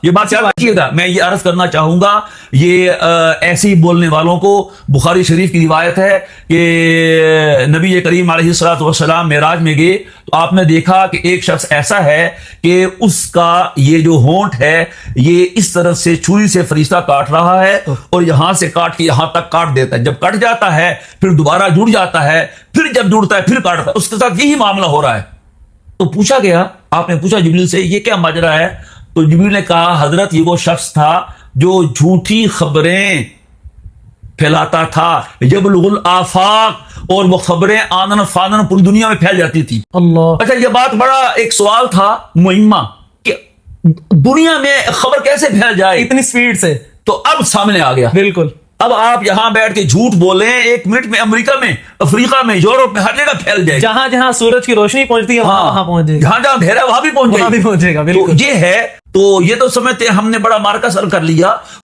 یہ بات یاد رکھیے گا. میں یہ عرض کرنا چاہوں گا، یہ ایسے ہی بولنے والوں کو بخاری شریف کی روایت ہے کہ نبی کریم علیہ الصلوۃ والسلام معراج میں گئے تو آپ نے دیکھا کہ ایک شخص ایسا ہے کہ اس کا یہ جو ہونٹ ہے یہ اس طرف سے چھری سے فرشتہ کاٹ رہا ہے اور یہاں سے کاٹ کے یہاں تک کاٹ دیتا ہے. جب کٹ جاتا ہے پھر دوبارہ جڑ جاتا ہے، پھر جب جڑتا ہے پھر کاٹتا ہے. اس کے ساتھ یہی معاملہ ہو رہا ہے. تو پوچھا گیا، آپ نے پوچھا جبریل سے یہ کیا ماجرا ہے؟ تو جبریل نے کہا حضرت یہ وہ شخص تھا جو جھوٹی خبریں پھیلاتا تھا، یبلغ الآفاق، اور وہ خبریں آنن فانن پوری دنیا میں پھیل جاتی تھی. اللہ. اچھا یہ بات بڑا ایک سوال تھا مہمہ کہ دنیا میں خبر کیسے پھیل جائے اتنی سپیڈ سے. تو اب سامنے آ گیا. بالکل. اب آپ یہاں بیٹھ کے جھوٹ بولیں، 1 منٹ میں امریکہ میں، افریقہ میں، یورپ میں، ہر جگہ پھیل جائے. جہاں جہاں سورج کی روشنی پہنچتی ہے وہاں پہنچ جائے گا. جہاں جہاں اندھیرا ہے وہاں بھی پہنچ وہاں بھی جائے پہنچے گا. تو بالکل. یہ ہے. تو یہ تو سمجھتے ہیں ہم نے بڑا مارکا سر کر لیا.